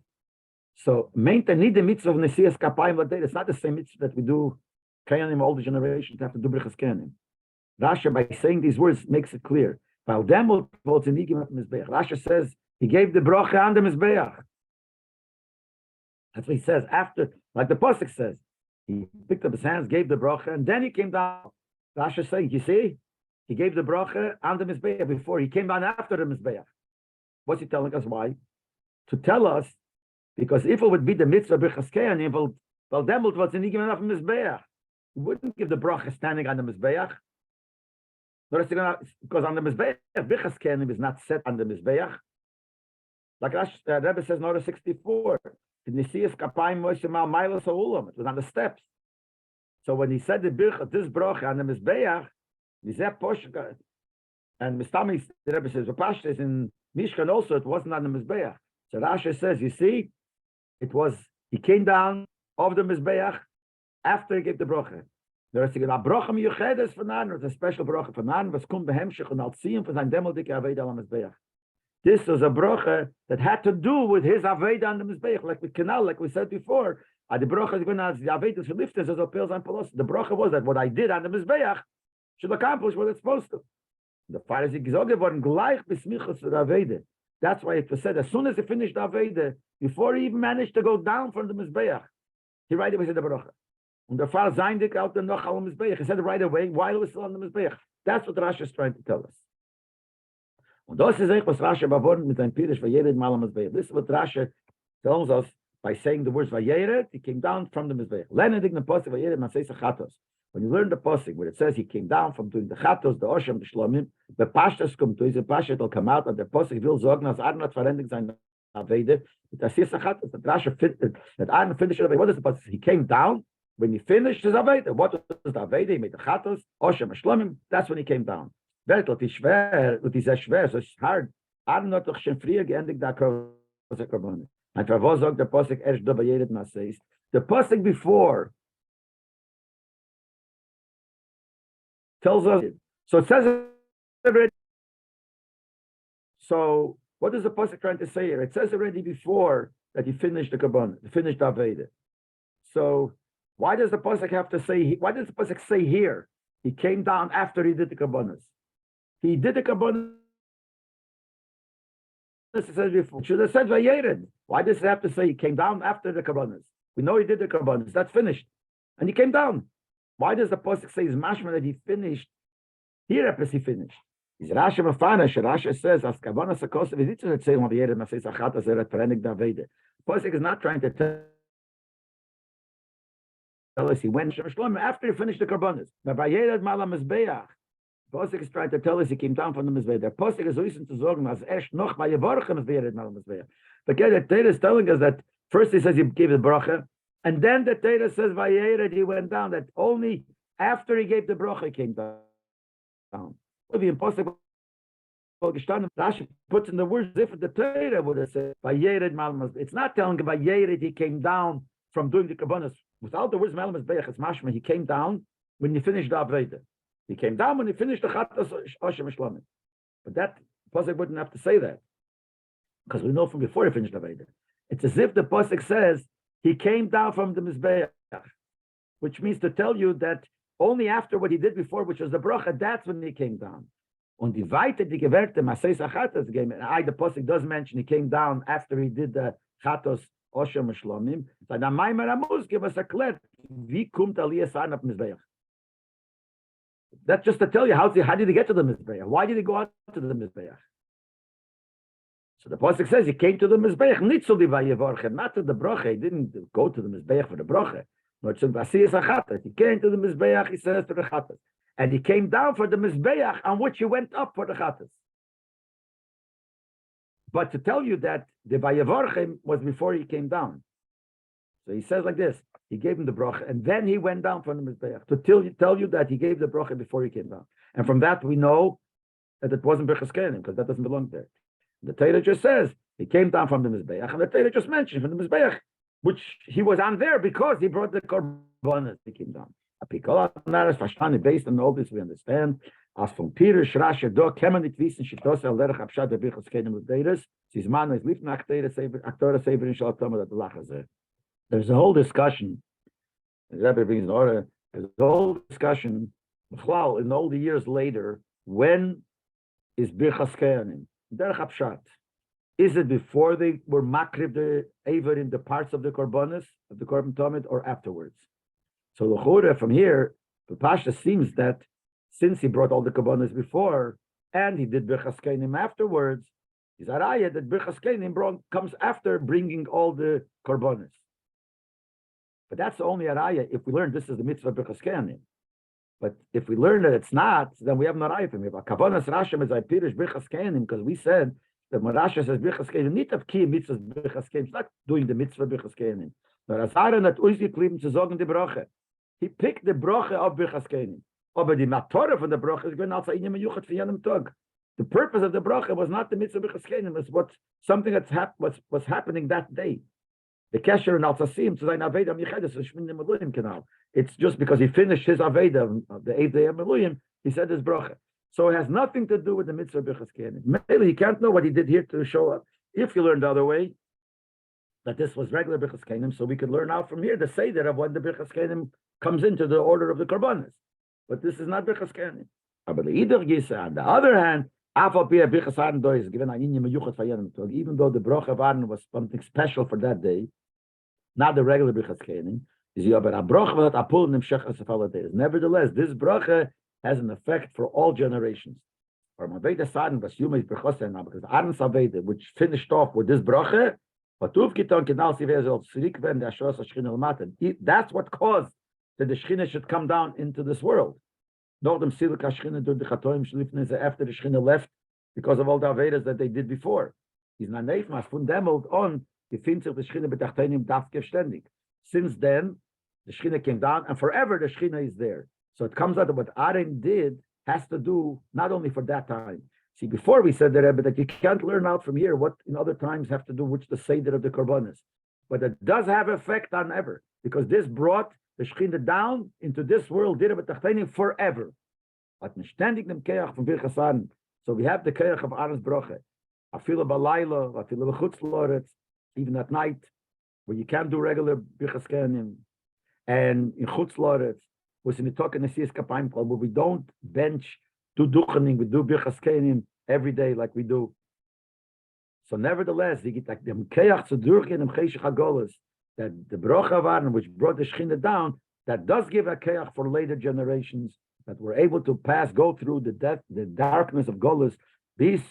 Speaker 1: So, need the mitzvah of Nesias Kapayim, it's not the same mitzvah that we do Keyanim, older generations have to do Birchas Keyanim. Rashi, by saying these words, makes it clear. Rashi says he gave the bracha on the Mizbeach. That's what he says after, like the Pasuk says. He picked up his hands, gave the bracha, and then he came down. Rashi is saying, you see, he gave the bracha on the Mizbeach before. He came down after the Mizbeach. What's he telling us? Why? To tell us, because if it would be the mitzvah Birchas Keyanim, well, then it was in Igim enough Mizbeach. He wouldn't give the bracha standing on the Mizbeach. Because on the Mizbeach, Birchas Keyanim is not set on the Mizbeach. Like Rabbi says in order 64, it was on the steps. So when he said the bracha on the Mizbeach, and Mistami, the Rebbe says, Pashta is in Mishkan also, it wasn't on the Mizbeach. So Rashi says, you see, he came down of the Mizbeach after he gave the bracha. There is a bracha miyuchedes for Nan, it's a special bracha for Nan, was kum behemshich and alziim for sein demeldike aveda al Mizbeach. This was a bracha that had to do with his aveda on the Mizbeach, like with Canal, like we said before. The bracha is going to the aveda to lift as a pils and polos. The bracha was that what I did on the Mizbeach should accomplish what it's supposed to. The fire is geworden gleich besmichus for the aveda. That's why it was said as soon as he finished the aveda, before he even managed to go down from the Mizbeach, He right away said the bracha. And the far Zaindik out the noch al Mizbeach. He said it right away while it was still on the Mizbeach. That's what Rashi is trying to tell us. Und das ist was Rashi beworben mit seinem Pirish Vayered mal am Mizbeach. This is what Rashi tells us by saying the words Vayered. He came down from the Mizbeach. Learning the pasuk Vayered Masei Chatos. When you learn the pasuk where it says he came down from doing the Chatos, the Oshem, the Shlomim, the Pashtas come to his Pashtas will come out, and the pasuk will sagen, as Arnot verending sein Avede. That Rashi that Arnot finished it. What is the pasuk? He came down. When he finished his Aveda, what was the Aveda? He made the Chatos, Oshem, Shlomim. That's when he came down. It is schwer, so it's hard. I'm not doch schon früher geendigt da Korban. And for was sagt der Pasuk erst da bei jedem Maseis. The Pasuk before tells us, so it says already. So what is the Pasuk trying to say here? It says already before that he finished the Korban, finished the Aveda. So why does the Pasuk have to say, why does the Pasuk say here? He came down after he did the Korbanos. He did the Korbanos. It says before. Should have said Vayered. Why does it have to say he came down after the Korbanos? We know he did the Korbanos. That's finished. And he came down. Why does the Pasuk say his mashma that he finished? Here after he finished. Is Rashi Mafana, Rashi says, as Kavanas Akosav, is it to say Vayered, Masei Sachatas, Eret Perenik Davede. Pasuk is not trying to tell us he went after he finished the Korbanos. But Vayered Malam Mizbeach. Pasuk is trying to tell us he came down from the Mizbeach. The Pasuk is reason to sagen, as erst noch by Yevorchem Vayered Malam Mizbeach. But the Torah is telling us that first he says he gave the bracha, and then the Torah says Vayered he went down. That only after he gave the bracha he came down. Would be impossible. Rashi puts in the words as if the Torah would have said Vayered Malam Mizbeach. It's not telling Vayered he came down from doing the Korbanos. Without the words Malam Mizbeach, it's mashma. He came down when he finished the Aveda. He came down when he finished the Chatas Oshem Shlomim. But that Pasuk wouldn't have to say that, because we know from before he finished the Aveda. It's as if the Pasuk says he came down from the Mizbeach, which means to tell you that only after what he did before, which was the bracha, that's when he came down. On the Weite, die Gewerte, Masei Sachatas game, the Pasuk does mention he came down after he did the Chatos Oshem Shlomim. So the Maimer Amos give us a clear, wie kommt Aliyah San auf Mizbeach? That's just to tell you how did he get to the Mizbeach? Why did he go out to the Mizbeach? So the Pasuk says he came to the Mizbeach, nicht so die Vayevorchem, not to the bracha. He didn't go to the Mizbeach for the bracha. No, it's Vasiyas Achatas. He came to the Mizbeach, he says, to the Chatas. And he came down for the Mizbeach on which he went up for the Chatas. But to tell you that the Vayevorchem was before he came down. So he says like this, he gave him the bracha, and then he went down from the Mizbeach to tell you that he gave the bracha before he came down. And from that we know that it wasn't Birchas Kenim, because that doesn't belong there. The Torah just says he came down from the Mizbeach, and the Torah just mentioned from the Mizbeach, which he was on there because he brought the Korbanos, he came down. Based on all this we understand. As from Peter Rashi do kemen nit wissen shitos al derech abshad der Birchas Kenim with Deiras. His man is lift nach Deiras aktor sever in shal tama that the lachazer. There's a whole discussion. Rabbi brings in order. There's a whole discussion. In all the years later, when is Birchas Kenim? Derech Apshat. Is it before they were makriv the aver in the parts of the korbanos of the korban tamid, or afterwards? So the chura from here, the pasha seems that since he brought all the korbanos before and he did Birchas Kenim afterwards, is araya that Birchas Kenim comes after bringing all the korbanos. But that's the only araya if we learn this is the mitzvah Birchas Kenim. But if we learn that it's not, then we have no araya from here. Kavanas Rashem is Pirish Birchas Kenim, because we said that when Rasha says Birchas Kenim, nicht of ki mitzvah Birchas Kenim, it's not doing the mitzvah Birchas Kenim. But as Aaron hat ausgeklieben zu sagen die Brache, he picked the Brache of Birchas Kenim. Aber die Matorah von der Brache is going als ein Yuchat für jenem Tag. The purpose of the Brache was not the mitzvah Birchas Kenim, it was something that's was happening that day. The Kesher and Alsasim to sein Aveda Michedes is Shmini Meluyim Canal. It's just because he finished his Aveda, the 8th day of Meluyim, he said his bracha. So it has nothing to do with the mitzvah Birchas Kenim. Maybe you can't know what he did here to show up. If you learn the other way, that this was regular Birchas Kenim, so we could learn out from here the Seder of when the Birchas Kenim comes into the order of the Korbanos. But this is not Birchas Kenim. On the other hand, even though the bracha waren was something special for that day, not the regular Birchas Kenim, Nevertheless, this bracha has an effect for all generations. Or Maveda Saden was Yuma Berchosen, because Aaron's Aveda, which finished off with this bracha, that's what caused that the Shechina should come down into this world. After the Shechina left, because of all the Avedas that they did before. He's not Neifmas, von dem on, die findet sich die Shechina betachtenim dafke ständig. Since then, the Shechina came down, and forever the Shechina is there. So it comes out that what Aaron did has to do not only for that time. See, before we said that, Rabbi, that you can't learn out from here what in other times have to do with the Seder of the Korbanos. But it does have effect on ever, because this brought the Shechina down into this world, did it forever. So we have the Keach of Aaron's Broche. Afilu balayla, afilu b'chutz loretz, even at night, where you can't do regular Birchas Kehanim, and in chutz loretz, was in the talk in the Siyas Kapayim Club, where we don't bench, do duchening, we do Birchas Kehanim every day like we do. So nevertheless, we get like the Keach to durchen and Cheshach Hagolas, that the Brocha of Aaron, which brought the Shechina down, that does give a Keach for later generations, that were able to go through the the darkness of Golas, that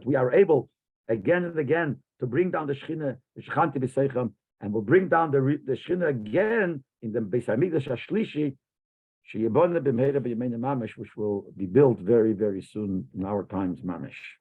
Speaker 1: we are able again and again to bring down the Shechina, the Shechanti B'Seichem, and we'll bring down the Shechina again in the Beis Hamikdash Hashlishi, which will be built very, very soon in our times, Mamish.